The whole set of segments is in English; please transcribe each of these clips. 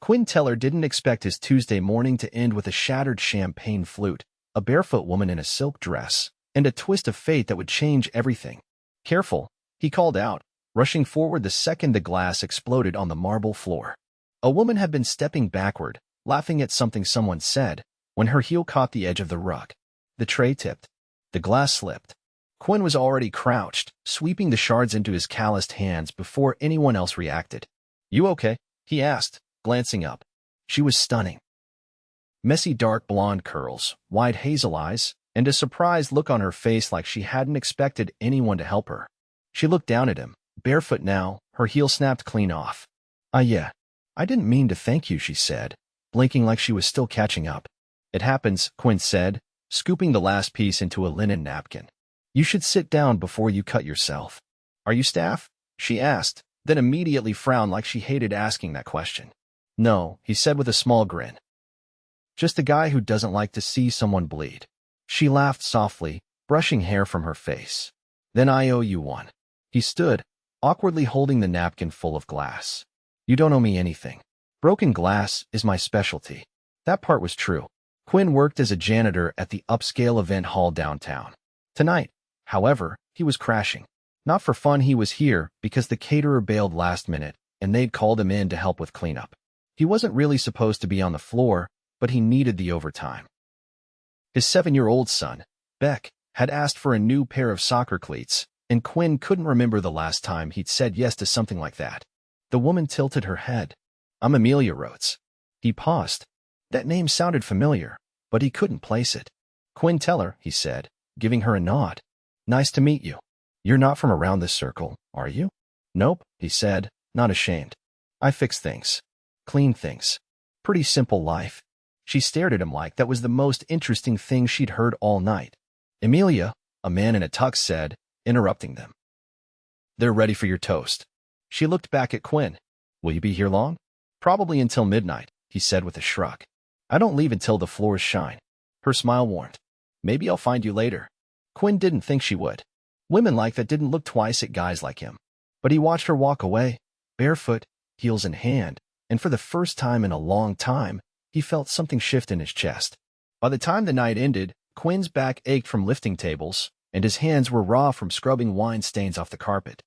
Quinn Teller didn't expect his Tuesday morning to end with a shattered champagne flute, a barefoot woman in a silk dress, and a twist of fate that would change everything. "Careful," he called out, rushing forward the second the glass exploded on the marble floor. A woman had been stepping backward, laughing at something someone said, when her heel caught the edge of the rug. The tray tipped. The glass slipped. Quinn was already crouched, sweeping the shards into his calloused hands before anyone else reacted. "You okay?" he asked, glancing up. She was stunning. Messy dark blonde curls, wide hazel eyes, and a surprised look on her face like she hadn't expected anyone to help her. She looked down at him, barefoot now, her heel snapped clean off. Yeah. I didn't mean to thank you," she said, blinking like she was still catching up. "It happens," Quinn said, scooping the last piece into a linen napkin. "You should sit down before you cut yourself." "Are you staff?" she asked, then immediately frowned like she hated asking that question. "No," he said with a small grin. "Just a guy who doesn't like to see someone bleed." She laughed softly, brushing hair from her face. "Then I owe you one." He stood, awkwardly holding the napkin full of glass. "You don't owe me anything. Broken glass is my specialty." That part was true. Quinn worked as a janitor at the upscale event hall downtown. Tonight, however, he was crashing. Not for fun, he was here because the caterer bailed last minute, and they'd called him in to help with cleanup. He wasn't really supposed to be on the floor, but he needed the overtime. His 7-year-old son, Beck, had asked for a new pair of soccer cleats, and Quinn couldn't remember the last time he'd said yes to something like that. The woman tilted her head. "I'm Emilia Rhodes." He paused. That name sounded familiar, but he couldn't place it. "Quinn Teller," he said, giving her a nod. "Nice to meet you. You're not from around this circle, are you?" "Nope," he said, not ashamed. "I fix things. Clean things. Pretty simple life." She stared at him like that was the most interesting thing she'd heard all night. "Emilia," a man in a tux said, interrupting them. "They're ready for your toast." She looked back at Quinn. "Will you be here long?" "Probably until midnight," he said with a shrug. "I don't leave until the floors shine." Her smile warmed. "Maybe I'll find you later." Quinn didn't think she would. Women like that didn't look twice at guys like him. But he watched her walk away, barefoot, heels in hand, and for the first time in a long time, he felt something shift in his chest. By the time the night ended, Quinn's back ached from lifting tables, and his hands were raw from scrubbing wine stains off the carpet.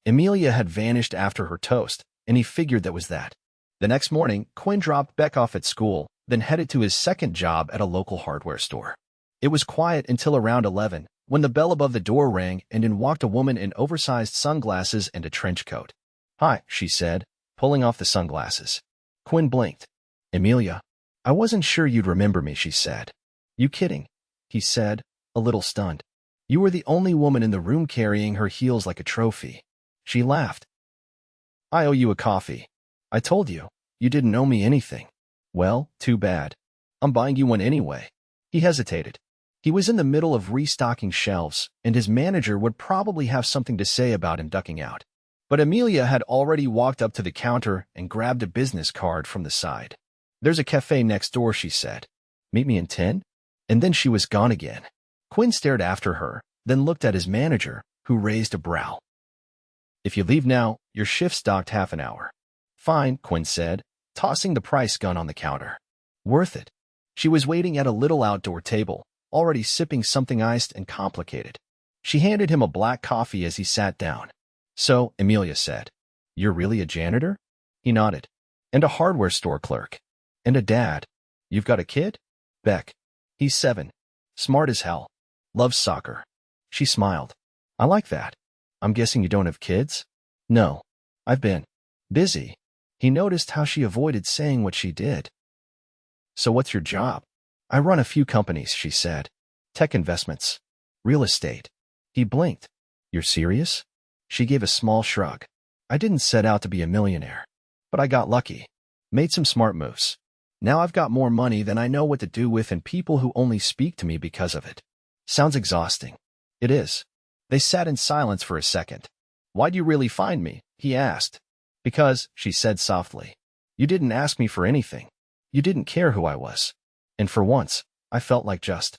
Emilia had vanished after her toast, and he figured that was that. The next morning, Quinn dropped Beck off at school, then headed to his second job at a local hardware store. It was quiet until around 11, when the bell above the door rang and in walked a woman in oversized sunglasses and a trench coat. "Hi," she said, pulling off the sunglasses. Quinn blinked. "Emilia, I wasn't sure you'd remember me," she said. "You kidding?" he said, a little stunned. "You were the only woman in the room carrying her heels like a trophy." She laughed. "I owe you a coffee. I told you, you didn't owe me anything." "Well, too bad. I'm buying you one anyway." He hesitated. He was in the middle of restocking shelves, and his manager would probably have something to say about him ducking out. But Emilia had already walked up to the counter and grabbed a business card from the side. "There's a cafe next door," she said. "Meet me in 10?" And then she was gone again. Quinn stared after her, then looked at his manager, who raised a brow. "If you leave now, your shift's docked half an hour." "Fine," Quinn said, tossing the price gun on the counter. "Worth it." She was waiting at a little outdoor table, already sipping something iced and complicated. She handed him a black coffee as he sat down. "So," Emilia said, "you're really a janitor?" He nodded. "And a hardware store clerk. And a dad. You've got a kid?" "Beck. He's 7. Smart as hell. Loves soccer." She smiled. "I like that. I'm guessing you don't have kids?" "No. I've been busy." He noticed how she avoided saying what she did. "So what's your job?" "I run a few companies," she said. "Tech investments. Real estate." He blinked. "You're serious?" She gave a small shrug. "I didn't set out to be a millionaire. But I got lucky. Made some smart moves. Now I've got more money than I know what to do with and people who only speak to me because of it." "Sounds exhausting." "It is." They sat in silence for a second. "Why'd you really find me?" he asked. "Because," she said softly, "you didn't ask me for anything. You didn't care who I was. And for once, I felt like just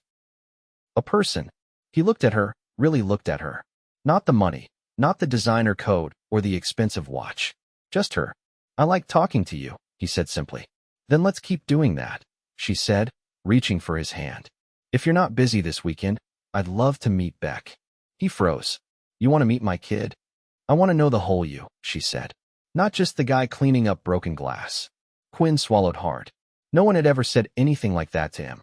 a person." He looked at her, really looked at her. Not the money, not the designer coat or the expensive watch. Just her. "I like talking to you," he said simply. Then let's keep doing that, she said, reaching for his hand. If you're not busy this weekend, I'd love to meet Beck. He froze. You want to meet my kid? I want to know the whole you, she said. Not just the guy cleaning up broken glass. Quinn swallowed hard. No one had ever said anything like that to him.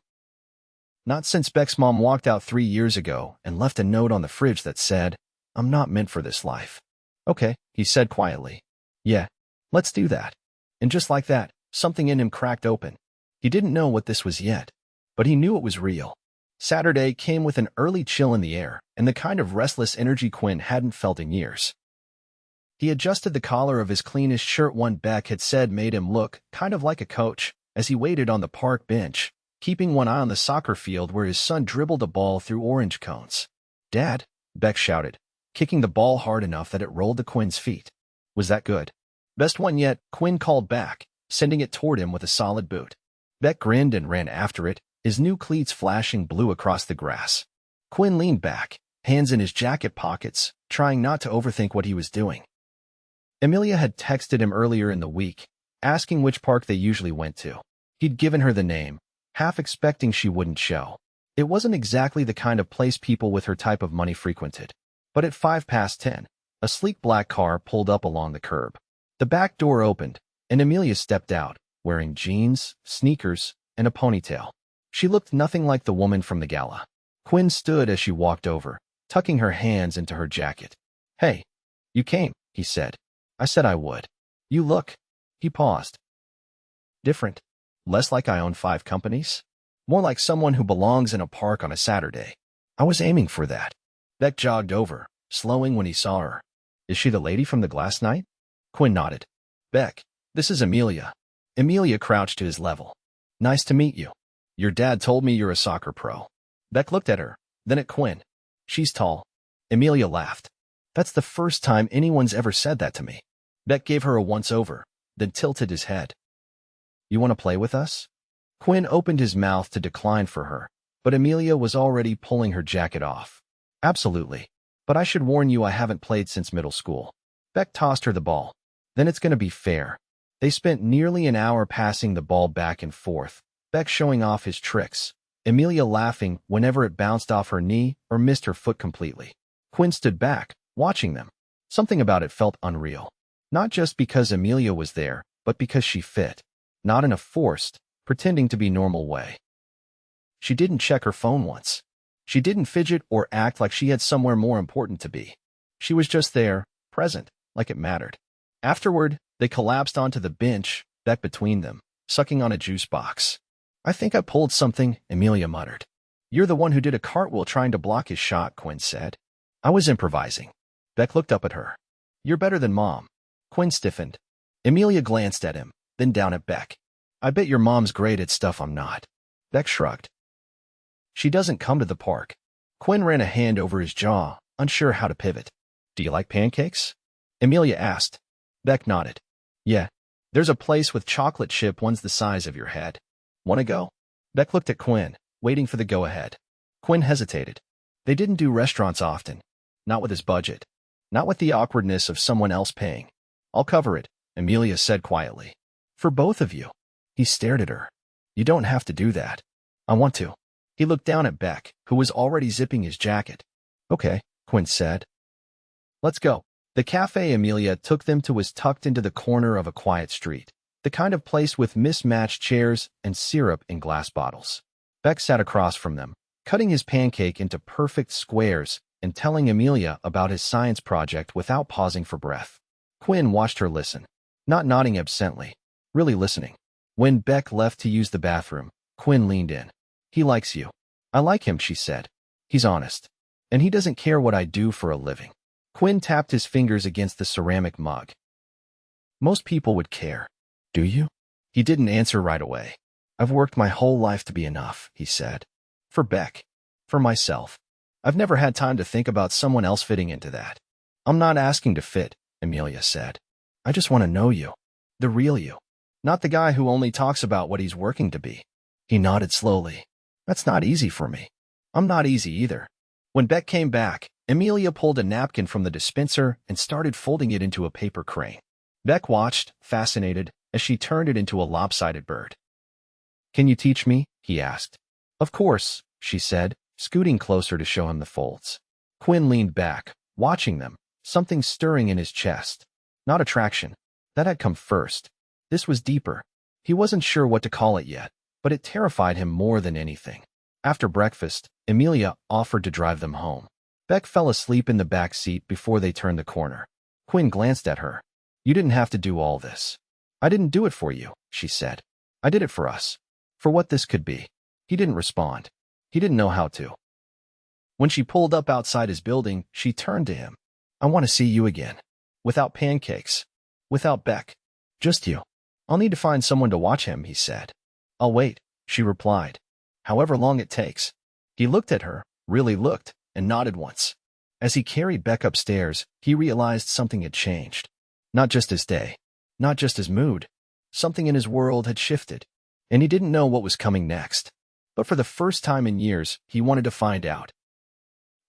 Not since Beck's mom walked out 3 years ago and left a note on the fridge that said, I'm not meant for this life. Okay, he said quietly. Yeah, let's do that. And just like that, something in him cracked open. He didn't know what this was yet, but he knew it was real. Saturday came with an early chill in the air and the kind of restless energy Quinn hadn't felt in years. He adjusted the collar of his cleanest shirt one Beck had said made him look kind of like a coach as he waited on the park bench, keeping one eye on the soccer field where his son dribbled a ball through orange cones. Dad, Beck shouted, kicking the ball hard enough that it rolled to Quinn's feet. Was that good? Best one yet, Quinn called back, sending it toward him with a solid boot. Beck grinned and ran after it, his new cleats flashing blue across the grass. Quinn leaned back, hands in his jacket pockets, trying not to overthink what he was doing. Emilia had texted him earlier in the week, asking which park they usually went to. He'd given her the name, half expecting she wouldn't show. It wasn't exactly the kind of place people with her type of money frequented. But at 10:05, a sleek black car pulled up along the curb. The back door opened, and Emilia stepped out, wearing jeans, sneakers, and a ponytail. She looked nothing like the woman from the gala. Quinn stood as she walked over, tucking her hands into her jacket. Hey, you came, he said. I said I would. You look. He paused. Different. Less like I own 5 companies. More like someone who belongs in a park on a Saturday. I was aiming for that. Beck jogged over, slowing when he saw her. Is she the lady from the glass night? Quinn nodded. Beck, this is Emilia. Emilia crouched to his level. Nice to meet you. Your dad told me you're a soccer pro. Beck looked at her, then at Quinn. She's tall. Emilia laughed. That's the first time anyone's ever said that to me. Beck gave her a once-over, then tilted his head. You want to play with us? Quinn opened his mouth to decline for her, but Emilia was already pulling her jacket off. Absolutely. But I should warn you I haven't played since middle school. Beck tossed her the ball. Then it's going to be fair. They spent nearly an hour passing the ball back and forth, Beck showing off his tricks, Emilia laughing whenever it bounced off her knee or missed her foot completely. Quinn stood back, watching them. Something about it felt unreal. Not just because Emilia was there, but because she fit. Not in a forced, pretending to be normal way. She didn't check her phone once. She didn't fidget or act like she had somewhere more important to be. She was just there, present, like it mattered. Afterward, they collapsed onto the bench, Beck between them, sucking on a juice box. I think I pulled something, Emilia muttered. You're the one who did a cartwheel trying to block his shot, Quinn said. I was improvising. Beck looked up at her. You're better than Mom. Quinn stiffened. Emilia glanced at him, then down at Beck. I bet your mom's great at stuff I'm not. Beck shrugged. She doesn't come to the park. Quinn ran a hand over his jaw, unsure how to pivot. Do you like pancakes? Emilia asked. Beck nodded. Yeah. There's a place with chocolate chip ones the size of your head. Want to go? Beck looked at Quinn, waiting for the go-ahead. Quinn hesitated. They didn't do restaurants often. Not with his budget. Not with the awkwardness of someone else paying. I'll cover it, Emilia said quietly. For both of you. He stared at her. You don't have to do that. I want to. He looked down at Beck, who was already zipping his jacket. Okay, Quinn said. Let's go. The cafe Emilia took them to was tucked into the corner of a quiet street, the kind of place with mismatched chairs and syrup in glass bottles. Beck sat across from them, cutting his pancake into perfect squares and telling Emilia about his science project without pausing for breath. Quinn watched her listen, not nodding absently, really listening. When Beck left to use the bathroom, Quinn leaned in. He likes you. I like him, she said. He's honest. And he doesn't care what I do for a living. Quinn tapped his fingers against the ceramic mug. Most people would care. Do you? He didn't answer right away. I've worked my whole life to be enough, he said. For Beck. For myself. I've never had time to think about someone else fitting into that. I'm not asking to fit, Emilia said. I just want to know you. The real you. Not the guy who only talks about what he's working to be. He nodded slowly. That's not easy for me. I'm not easy either. When Beck came back, Emilia pulled a napkin from the dispenser and started folding it into a paper crane. Beck watched, fascinated, as she turned it into a lopsided bird. "Can you teach me?" he asked. "Of course," she said, scooting closer to show him the folds. Quinn leaned back, watching them, something stirring in his chest. Not attraction. That had come first. This was deeper. He wasn't sure what to call it yet, but it terrified him more than anything. After breakfast, Emilia offered to drive them home. Beck fell asleep in the back seat before they turned the corner. Quinn glanced at her. "You didn't have to do all this." "I didn't do it for you," she said. "I did it for us. For what this could be." He didn't respond. He didn't know how to. When she pulled up outside his building, she turned to him. "I want to see you again. Without pancakes. Without Beck. Just you." "I'll need to find someone to watch him," he said. "I'll wait," she replied. "However long it takes." He looked at her, really looked, and nodded once. As he carried Beck upstairs, he realized something had changed. Not just his day. Not just his mood. Something in his world had shifted, and he didn't know what was coming next. But for the first time in years, he wanted to find out.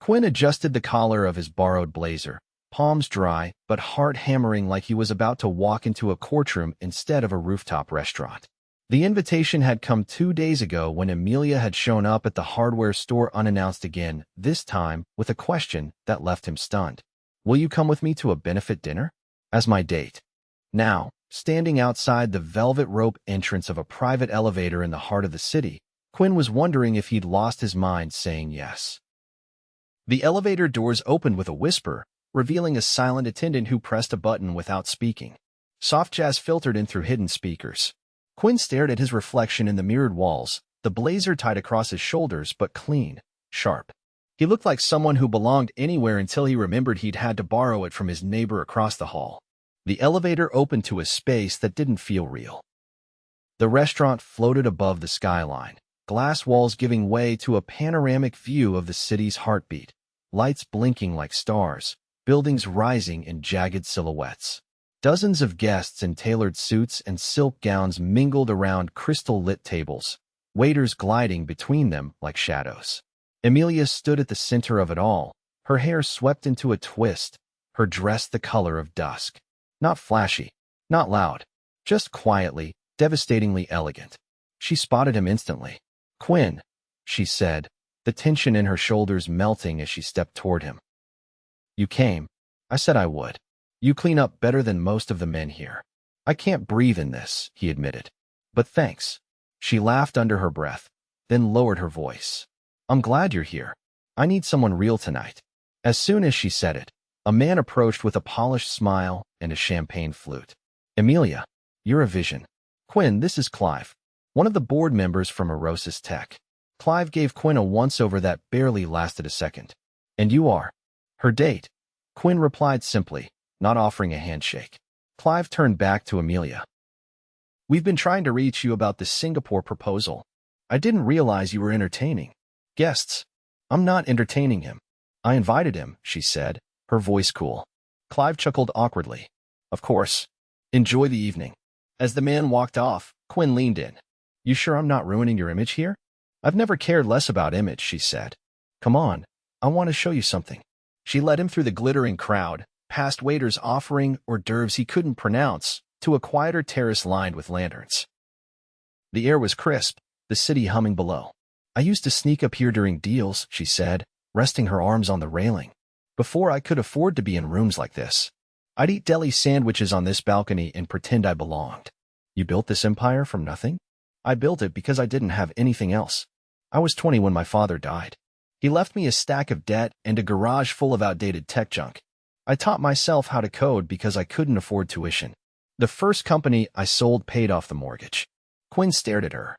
Quinn adjusted the collar of his borrowed blazer, palms dry, but heart hammering like he was about to walk into a courtroom instead of a rooftop restaurant. The invitation had come 2 days ago when Emilia had shown up at the hardware store unannounced again, this time with a question that left him stunned. "Will you come with me to a benefit dinner? As my date?" Now, standing outside the velvet rope entrance of a private elevator in the heart of the city, Quinn was wondering if he'd lost his mind saying yes. The elevator doors opened with a whisper, revealing a silent attendant who pressed a button without speaking. Soft jazz filtered in through hidden speakers. Quinn stared at his reflection in the mirrored walls, the blazer tied across his shoulders but clean, sharp. He looked like someone who belonged anywhere until he remembered he'd had to borrow it from his neighbor across the hall. The elevator opened to a space that didn't feel real. The restaurant floated above the skyline, glass walls giving way to a panoramic view of the city's heartbeat, lights blinking like stars, buildings rising in jagged silhouettes. Dozens of guests in tailored suits and silk gowns mingled around crystal-lit tables, waiters gliding between them like shadows. Emilia stood at the center of it all, her hair swept into a twist, her dress the color of dusk. Not flashy, not loud, just quietly, devastatingly elegant. She spotted him instantly. "Quinn," she said, the tension in her shoulders melting as she stepped toward him. "You came. I said I would. You clean up better than most of the men here." "I can't breathe in this," he admitted. "But thanks." She laughed under her breath, then lowered her voice. "I'm glad you're here. I need someone real tonight." As soon as she said it, a man approached with a polished smile and a champagne flute. "Emilia, you're a vision." "Quinn, this is Clive, one of the board members from Erosis Tech." Clive gave Quinn a once-over that barely lasted a second. "And you are?" "Her date," Quinn replied simply, not offering a handshake. Clive turned back to Emilia. "We've been trying to reach you about the Singapore proposal. I didn't realize you were entertaining guests." "I'm not entertaining him. I invited him," she said, her voice cool. Clive chuckled awkwardly. "Of course. Enjoy the evening." As the man walked off, Quinn leaned in. "You sure I'm not ruining your image here?" "I've never cared less about image," she said. "Come on, I want to show you something." She led him through the glittering crowd, past waiters offering hors d'oeuvres he couldn't pronounce, to a quieter terrace lined with lanterns. The air was crisp, the city humming below. "I used to sneak up here during deals," she said, resting her arms on the railing. "Before I could afford to be in rooms like this. I'd eat deli sandwiches on this balcony and pretend I belonged." "You built this empire from nothing?" "I built it because I didn't have anything else. I was 20 when my father died. He left me a stack of debt and a garage full of outdated tech junk. I taught myself how to code because I couldn't afford tuition. The first company I sold paid off the mortgage." Quinn stared at her.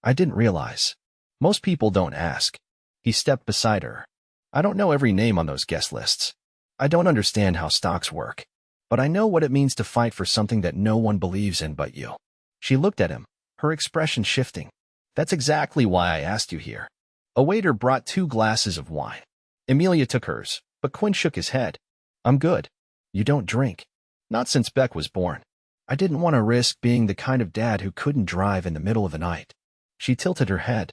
"I didn't realize. Most people don't ask." He stepped beside her. "I don't know every name on those guest lists. I don't understand how stocks work. But I know what it means to fight for something that no one believes in but you." She looked at him, her expression shifting. "That's exactly why I asked you here." A waiter brought 2 glasses of wine. Emilia took hers, but Quinn shook his head. "I'm good." "You don't drink?" "Not since Beck was born. I didn't want to risk being the kind of dad who couldn't drive in the middle of the night." She tilted her head.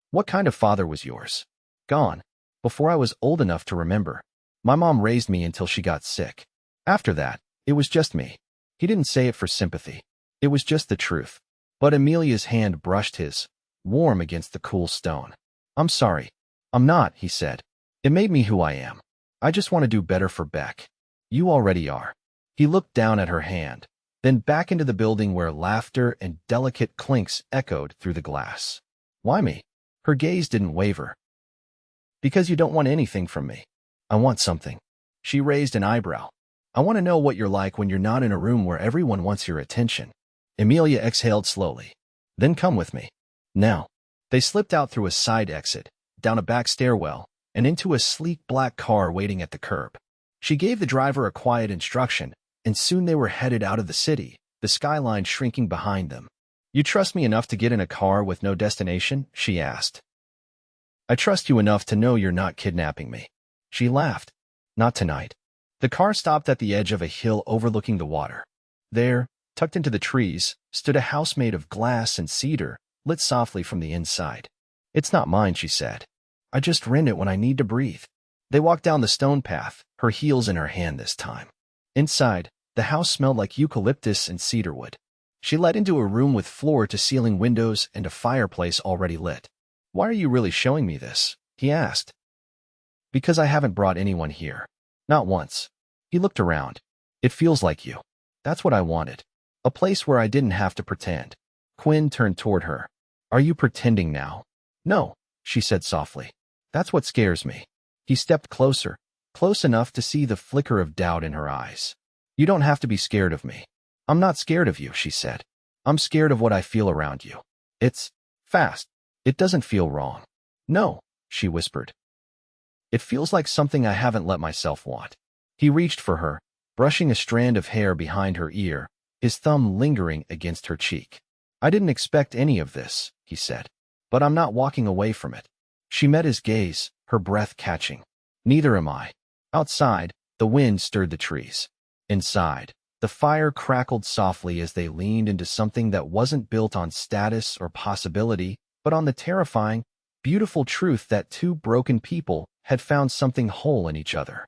"What kind of father was yours?" "Gone. Before I was old enough to remember. My mom raised me until she got sick. After that, it was just me." He didn't say it for sympathy. It was just the truth. But Emilia's hand brushed his, warm against the cool stone. I'm sorry. I'm not, he said. It made me who I am. I just want to do better for Beck. You already are. He looked down at her hand, then back into the building where laughter and delicate clinks echoed through the glass. Why me? Her gaze didn't waver. Because you don't want anything from me. I want something. She raised an eyebrow. I want to know what you're like when you're not in a room where everyone wants your attention. Emilia exhaled slowly. Then come with me. Now. They slipped out through a side exit, down a back stairwell, and into a sleek black car waiting at the curb. She gave the driver a quiet instruction, and soon they were headed out of the city, the skyline shrinking behind them. You trust me enough to get in a car with no destination? She asked. I trust you enough to know you're not kidnapping me. She laughed. Not tonight. The car stopped at the edge of a hill overlooking the water. There, tucked into the trees, stood a house made of glass and cedar, lit softly from the inside. It's not mine, she said. I just rent it when I need to breathe. They walked down the stone path, her heels in her hand this time. Inside, the house smelled like eucalyptus and cedarwood. She led into a room with floor-to-ceiling windows and a fireplace already lit. Why are you really showing me this? He asked. Because I haven't brought anyone here. Not once. He looked around. It feels like you. That's what I wanted. A place where I didn't have to pretend. Quinn turned toward her. Are you pretending now? No, she said softly. That's what scares me. He stepped closer, close enough to see the flicker of doubt in her eyes. You don't have to be scared of me. I'm not scared of you, she said. I'm scared of what I feel around you. It's fast. It doesn't feel wrong. No, she whispered. It feels like something I haven't let myself want. He reached for her, brushing a strand of hair behind her ear, his thumb lingering against her cheek. I didn't expect any of this, he said. But I'm not walking away from it. She met his gaze, her breath catching. Neither am I. Outside, the wind stirred the trees. Inside, the fire crackled softly as they leaned into something that wasn't built on status or possibility, but on the terrifying, beautiful truth that two broken people had found something whole in each other.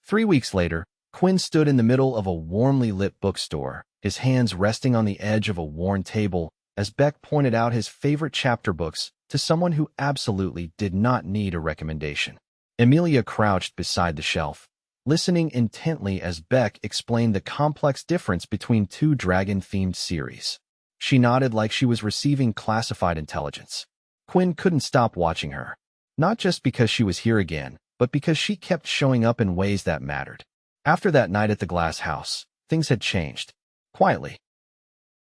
3 weeks later, Quinn stood in the middle of a warmly lit bookstore, his hands resting on the edge of a worn table, as Beck pointed out his favorite chapter books to someone who absolutely did not need a recommendation. Emilia crouched beside the shelf, listening intently as Beck explained the complex difference between two dragon-themed series. She nodded like she was receiving classified intelligence. Quinn couldn't stop watching her, not just because she was here again, but because she kept showing up in ways that mattered. After that night at the glass house, things had changed. Quietly.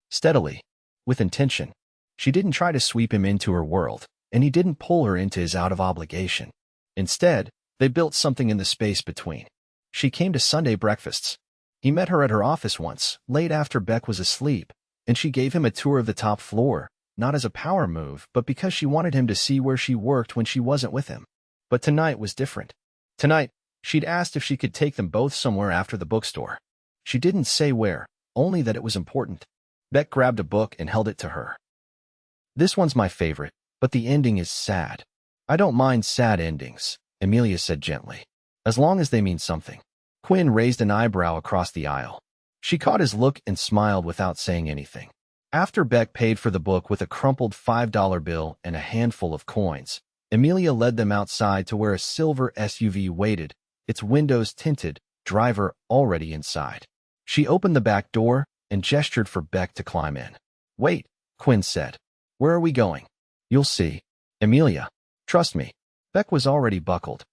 Steadily. With intention. She didn't try to sweep him into her world, and he didn't pull her into his out-of-obligation. Instead, they built something in the space between. She came to Sunday breakfasts. He met her at her office once, late after Beck was asleep, and she gave him a tour of the top floor, not as a power move, but because she wanted him to see where she worked when she wasn't with him. But tonight was different. Tonight, she'd asked if she could take them both somewhere after the bookstore. She didn't say where, only that it was important. Beck grabbed a book and held it to her. This one's my favorite, but the ending is sad. I don't mind sad endings, Emilia said gently, as long as they mean something. Quinn raised an eyebrow across the aisle. She caught his look and smiled without saying anything. After Beck paid for the book with a crumpled $5 bill and a handful of coins, Emilia led them outside to where a silver SUV waited, its windows tinted, driver already inside. She opened the back door and gestured for Beck to climb in. Wait, Quinn said. Where are we going? You'll see. Emilia, trust me. Beck was already buckled.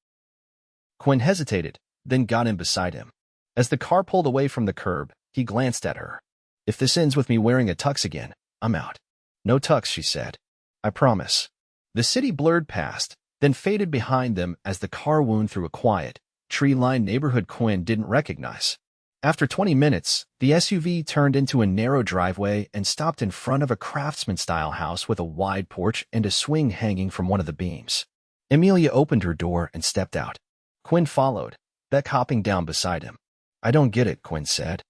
Quinn hesitated, then got in beside him. As the car pulled away from the curb, he glanced at her. If this ends with me wearing a tux again, I'm out. No tux, she said. I promise. The city blurred past, then faded behind them as the car wound through a quiet, tree-lined neighborhood Quinn didn't recognize. After 20 minutes, the SUV turned into a narrow driveway and stopped in front of a craftsman-style house with a wide porch and a swing hanging from one of the beams. Emilia opened her door and stepped out. Quinn followed, Beck hopping down beside him. I don't get it, Quinn said.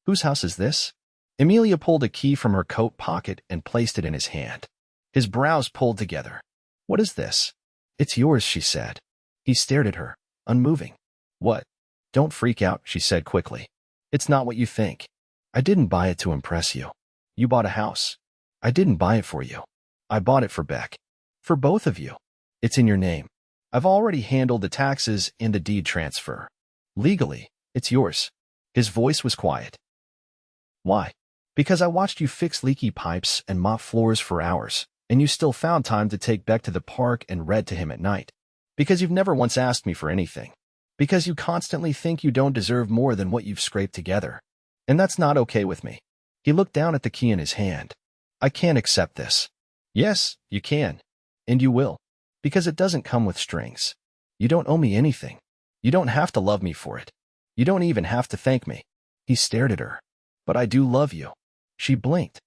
Whose house is this? Emilia pulled a key from her coat pocket and placed it in his hand. His brows pulled together. What is this? It's yours, she said. He stared at her, unmoving. What? Don't freak out, she said quickly. It's not what you think. I didn't buy it to impress you. You bought a house. I didn't buy it for you. I bought it for Beck. For both of you. It's in your name. I've already handled the taxes and the deed transfer. Legally, it's yours. His voice was quiet. Why? Because I watched you fix leaky pipes and mop floors for hours, and you still found time to take Beck to the park and read to him at night. Because you've never once asked me for anything. Because you constantly think you don't deserve more than what you've scraped together. And that's not okay with me. He looked down at the key in his hand. I can't accept this. Yes, you can. And you will. Because it doesn't come with strings. You don't owe me anything. You don't have to love me for it. You don't even have to thank me. He stared at her. But I do love you. She blinked.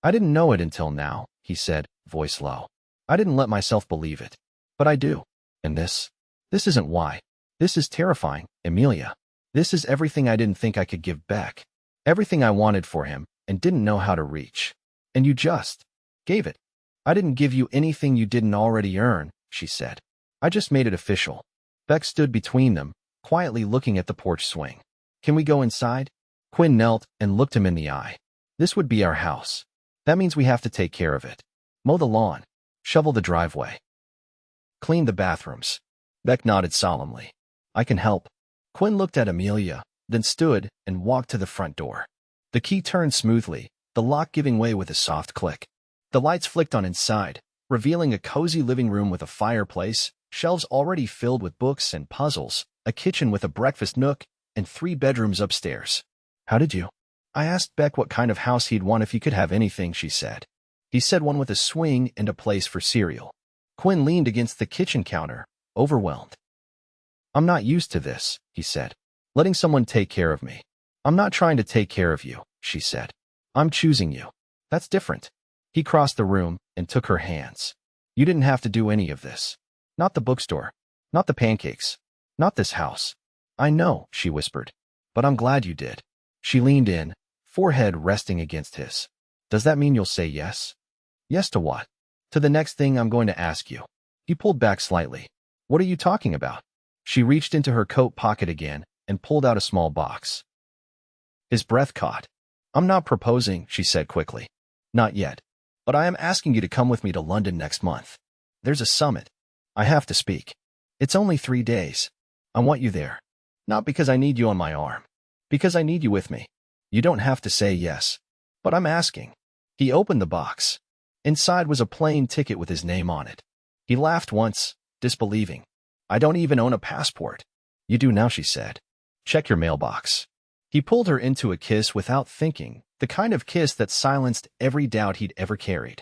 I didn't know it until now, he said, voice low. I didn't let myself believe it. But I do. And this isn't why. This is terrifying, Emilia. This is everything I didn't think I could give Beck. Everything I wanted for him and didn't know how to reach. And you just gave it. I didn't give you anything you didn't already earn, she said. I just made it official. Beck stood between them, quietly looking at the porch swing. Can we go inside? Quinn knelt and looked him in the eye. This would be our house. That means we have to take care of it. Mow the lawn. Shovel the driveway. Clean the bathrooms. Beck nodded solemnly. I can help. Quinn looked at Emilia, then stood and walked to the front door. The key turned smoothly, the lock giving way with a soft click. The lights flicked on inside, revealing a cozy living room with a fireplace, shelves already filled with books and puzzles, a kitchen with a breakfast nook, and 3 bedrooms upstairs. How did you? I asked Beck what kind of house he'd want if he could have anything, she said. He said one with a swing and a place for cereal. Quinn leaned against the kitchen counter, overwhelmed. I'm not used to this, he said. Letting someone take care of me. I'm not trying to take care of you, she said. I'm choosing you. That's different. He crossed the room and took her hands. You didn't have to do any of this. Not the bookstore. Not the pancakes. Not this house. I know, she whispered. But I'm glad you did. She leaned in, forehead resting against his. Does that mean you'll say yes? Yes to what? To the next thing I'm going to ask you. He pulled back slightly. What are you talking about? She reached into her coat pocket again and pulled out a small box. His breath caught. I'm not proposing, she said quickly. Not yet. But I am asking you to come with me to London next month. There's a summit. I have to speak. It's only 3 days. I want you there. Not because I need you on my arm. Because I need you with me. You don't have to say yes. But I'm asking. He opened the box. Inside was a plain ticket with his name on it. He laughed once, disbelieving. I don't even own a passport. You do now, she said. Check your mailbox. He pulled her into a kiss without thinking, the kind of kiss that silenced every doubt he'd ever carried.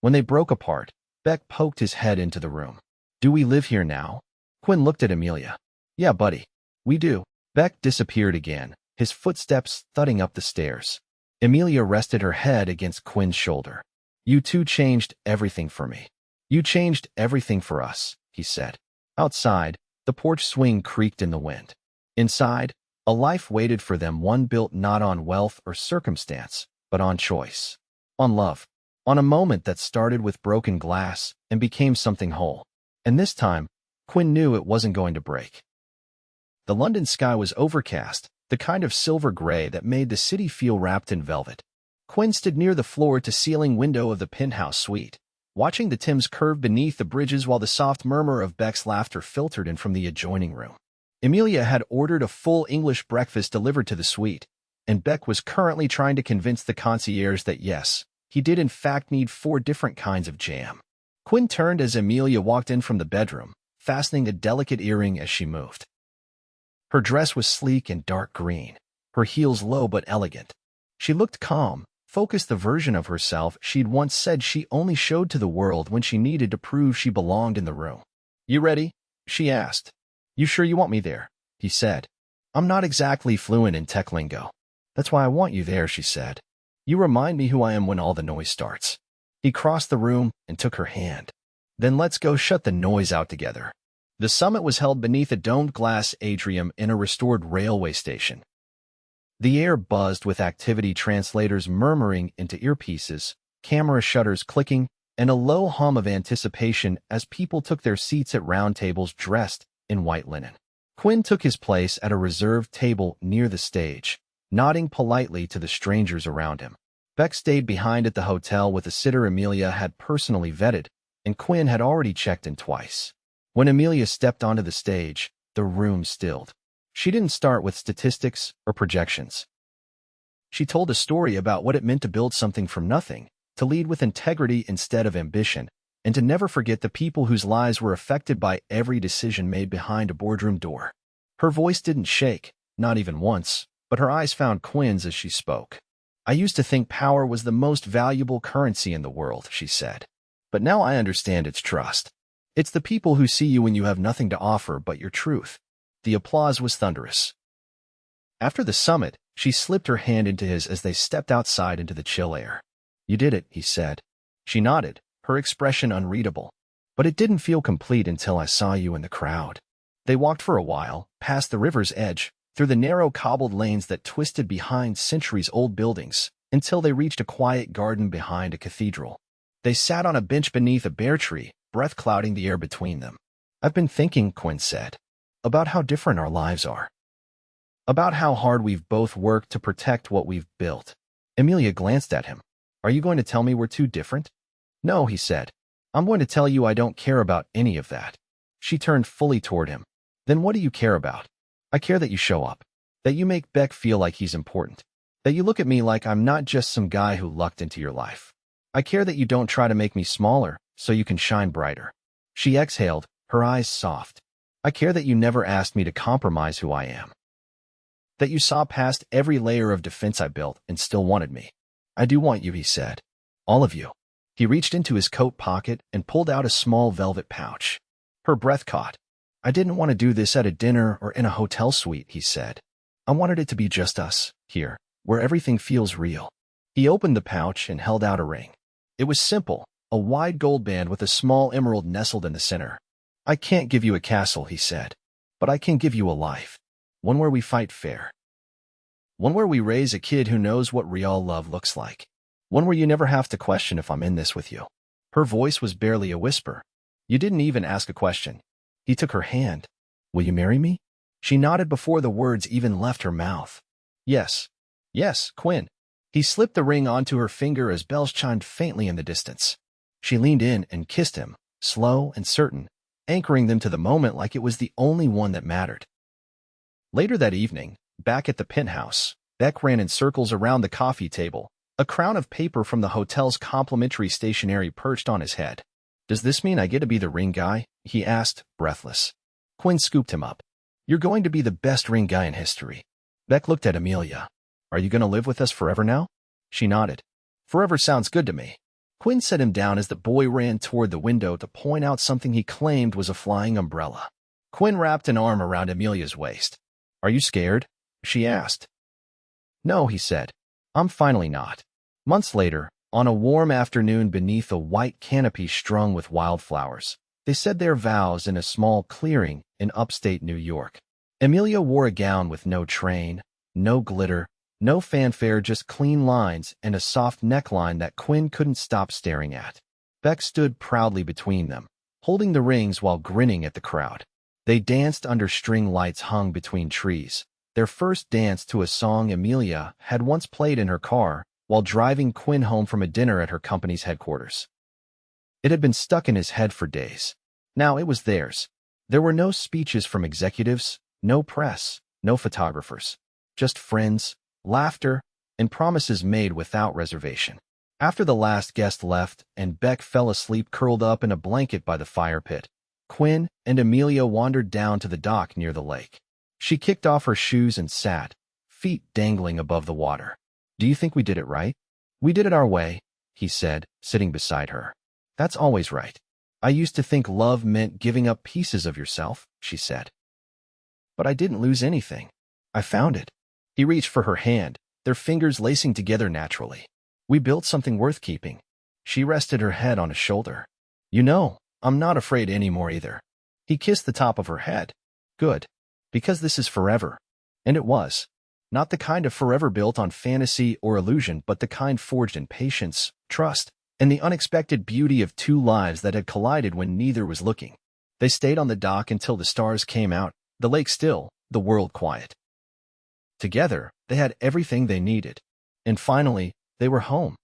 When they broke apart, Beck poked his head into the room. Do we live here now? Quinn looked at Emilia. Yeah, buddy. We do. Beck disappeared again, his footsteps thudding up the stairs. Emilia rested her head against Quinn's shoulder. You two changed everything for me. You changed everything for us, he said. Outside, the porch swing creaked in the wind. Inside, a life waited for them, one built not on wealth or circumstance, but on choice. On love. On a moment that started with broken glass and became something whole. And this time, Quinn knew it wasn't going to break. The London sky was overcast, the kind of silver gray that made the city feel wrapped in velvet. Quinn stood near the floor-to-ceiling window of the penthouse suite, watching the Thames curve beneath the bridges while the soft murmur of Beck's laughter filtered in from the adjoining room. Emilia had ordered a full English breakfast delivered to the suite, and Beck was currently trying to convince the concierge that yes, he did in fact need 4 different kinds of jam. Quinn turned as Emilia walked in from the bedroom, fastening a delicate earring as she moved. Her dress was sleek and dark green, her heels low but elegant. She looked calm, focused, the version of herself she'd once said she only showed to the world when she needed to prove she belonged in the room. You ready? She asked. You sure you want me there? He said. I'm not exactly fluent in tech lingo. That's why I want you there, she said. You remind me who I am when all the noise starts. He crossed the room and took her hand. Then let's go shut the noise out together. The summit was held beneath a domed glass atrium in a restored railway station. The air buzzed with activity translators murmuring into earpieces, camera shutters clicking, and a low hum of anticipation as people took their seats at round tables dressed in white linen. Quinn took his place at a reserved table near the stage, nodding politely to the strangers around him. Beck stayed behind at the hotel with a sitter Emilia had personally vetted, and Quinn had already checked in twice. When Emilia stepped onto the stage, the room stilled. She didn't start with statistics or projections. She told a story about what it meant to build something from nothing, to lead with integrity instead of ambition, and to never forget the people whose lives were affected by every decision made behind a boardroom door. Her voice didn't shake, not even once, but her eyes found Quinn's as she spoke. "I used to think power was the most valuable currency in the world," she said. "But now I understand it's trust. It's the people who see you when you have nothing to offer but your truth." The applause was thunderous. After the summit, she slipped her hand into his as they stepped outside into the chill air. "You did it," he said. She nodded, her expression unreadable. "But it didn't feel complete until I saw you in the crowd." They walked for a while, past the river's edge, through the narrow cobbled lanes that twisted behind centuries-old buildings, until they reached a quiet garden behind a cathedral. They sat on a bench beneath a bare tree, breath clouding the air between them. "I've been thinking," Quinn said, "about how different our lives are. About how hard we've both worked to protect what we've built." Emilia glanced at him. "Are you going to tell me we're too different?" "No," he said. "I'm going to tell you I don't care about any of that." She turned fully toward him. "Then what do you care about?" "I care that you show up. That you make Beck feel like he's important. That you look at me like I'm not just some guy who lucked into your life. I care that you don't try to make me smaller so you can shine brighter." She exhaled, her eyes soft. "I care that you never asked me to compromise who I am. That you saw past every layer of defense I built and still wanted me." "I do want you," he said. "All of you." He reached into his coat pocket and pulled out a small velvet pouch. Her breath caught. "I didn't want to do this at a dinner or in a hotel suite," he said. "I wanted it to be just us, here, where everything feels real." He opened the pouch and held out a ring. It was simple, a wide gold band with a small emerald nestled in the center. "I can't give you a castle," he said, "but I can give you a life. One where we fight fair. One where we raise a kid who knows what real love looks like. One where you never have to question if I'm in this with you." Her voice was barely a whisper. "You didn't even ask a question." He took her hand. "Will you marry me?" She nodded before the words even left her mouth. "Yes. Yes, Quinn." He slipped the ring onto her finger as bells chimed faintly in the distance. She leaned in and kissed him, slow and certain, anchoring them to the moment like it was the only one that mattered. Later that evening, back at the penthouse, Beck ran in circles around the coffee table, a crown of paper from the hotel's complimentary stationery perched on his head. "Does this mean I get to be the ring guy?" he asked, breathless. Quinn scooped him up. "You're going to be the best ring guy in history." Beck looked at Emilia. "Are you going to live with us forever now?" She nodded. "Forever sounds good to me." Quinn set him down as the boy ran toward the window to point out something he claimed was a flying umbrella. Quinn wrapped an arm around Emilia's waist. "Are you scared?" she asked. "No," he said. "I'm finally not." Months later, on a warm afternoon beneath a white canopy strung with wildflowers, they said their vows in a small clearing in upstate New York. Emilia wore a gown with no train, no glitter, no fanfare, just clean lines and a soft neckline that Quinn couldn't stop staring at. Beck stood proudly between them, holding the rings while grinning at the crowd. They danced under string lights hung between trees, their first dance to a song Emilia had once played in her car while driving Quinn home from a dinner at her company's headquarters. It had been stuck in his head for days. Now it was theirs. There were no speeches from executives, no press, no photographers. Just friends, laughter, and promises made without reservation. After the last guest left and Beck fell asleep curled up in a blanket by the fire pit, Quinn and Emilia wandered down to the dock near the lake. She kicked off her shoes and sat, feet dangling above the water. "Do you think we did it right?" "We did it our way," he said, sitting beside her. "That's always right. I used to think love meant giving up pieces of yourself," she said. "But I didn't lose anything. I found it." He reached for her hand, their fingers lacing together naturally. "We built something worth keeping." She rested her head on his shoulder. "You know, I'm not afraid anymore either." He kissed the top of her head. "Good. Because this is forever." And it was. Not the kind of forever built on fantasy or illusion, but the kind forged in patience, trust, and the unexpected beauty of two lives that had collided when neither was looking. They stayed on the dock until the stars came out, The lake still, the world quiet. Together, they had everything they needed. And finally, they were home.